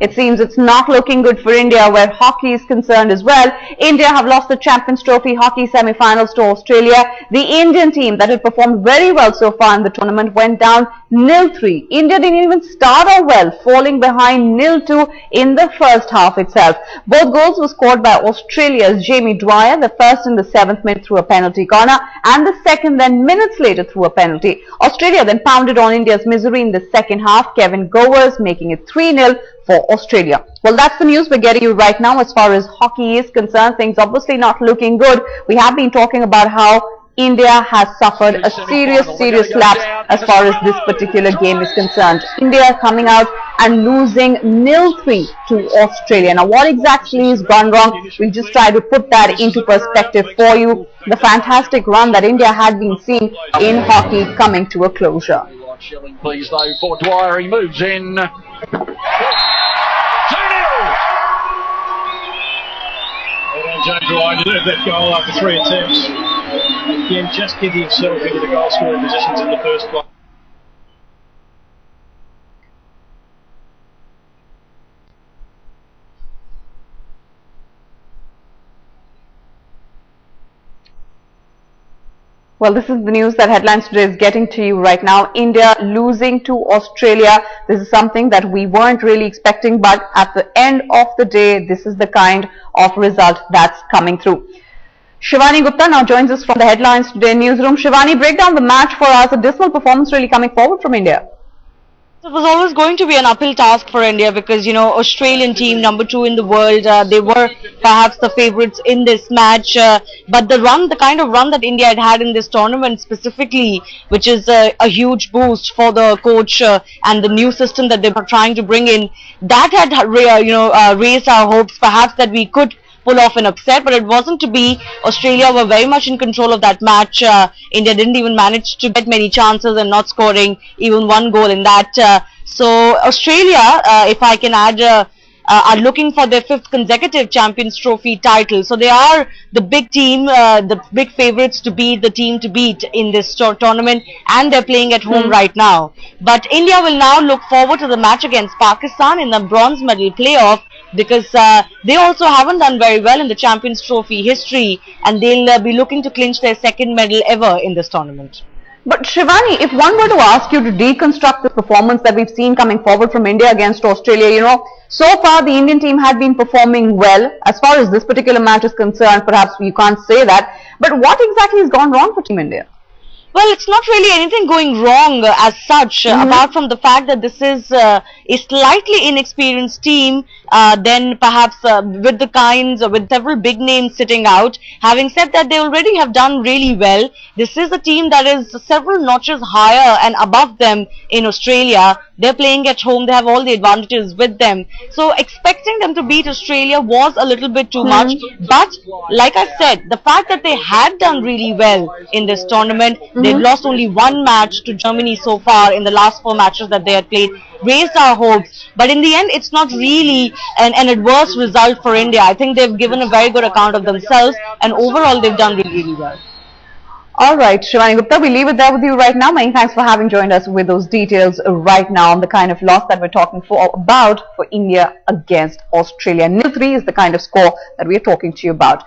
It seems it's not looking good for India where hockey is concerned as well. India have lost the Champions Trophy hockey semi-finals to Australia. The Indian team that had performed very well so far in the tournament went down 0-3. India didn't even start off well, falling behind 0-2 in the first half itself. Both goals were scored by Australia's Jamie Dwyer, the first in the 7th minute through a penalty corner and the second then minutes later through a penalty. Australia then pounded on India's misery in the second half, Kevin Govers making it 3-0 for Australia. Well, that's the news we're getting you right now as far as hockey is concerned. Things obviously not looking good. We have been talking about how India has suffered a serious lapse as far as this particular game is concerned. India coming out and losing 0-3 to Australia. Now, what exactly has gone wrong? We'll just try to put that into perspective for you. The fantastic run that India had been seeing in hockey coming to a closure. Please, though, for Dwyer, he moves in. 2-0. James Dwyer delivered that goal after 3 attempts. Again, just getting himself into the goal scoring positions in the first place. Well, this is the news that Headlines Today is getting to you right now. India losing to Australia. This is something that we weren't really expecting, but at the end of the day, this is the kind of result that's coming through. Shivani Gupta now joins us from the Headlines Today newsroom. Shivani, break down the match for us. A dismal performance really coming forward from India. It was always going to be an uphill task for India because, Australian team, number 2 in the world, they were perhaps the favourites in this match. But the kind of run that India had in this tournament specifically, which is a huge boost for the coach and the new system that they were trying to bring in, that had, raised our hopes perhaps that we could pull off an upset, but it wasn't to be. Australia were very much in control of that match. India didn't even manage to get many chances and not scoring even one goal in that. So Australia, if I can add, are looking for their 5th consecutive Champions Trophy title. So they are the big team, the big favourites to be the team to beat in this tournament, and they're playing at home right now. But India will now look forward to the match against Pakistan in the bronze medal playoff, because they also haven't done very well in the Champions Trophy history, and they'll be looking to clinch their 2nd medal ever in this tournament. But Shivani, if one were to ask you to deconstruct the performance that we've seen coming forward from India against Australia, so far the Indian team had been performing well. As far as this particular match is concerned, perhaps you can't say that. But what exactly has gone wrong for Team India? Well, it's not really anything going wrong as such, apart from the fact that this is a slightly inexperienced team, then perhaps with several big names sitting out. Having said that, they already have done really well. This is a team that is several notches higher and above them in Australia. They're playing at home, they have all the advantages with them. So expecting them to beat Australia was a little bit too much. But like I said, the fact that they had done really well in this tournament, they've lost only one match to Germany so far in the last 4 matches that they had played, raised our hopes. But in the end, it's not really an adverse result for India. I think they've given a very good account of themselves, and overall they've done really well. All right, Shivani Gupta, we leave it there with you right now. Many thanks for having joined us with those details right now on the kind of loss that we're talking about for India against Australia. 0-3 is the kind of score that we're talking to you about.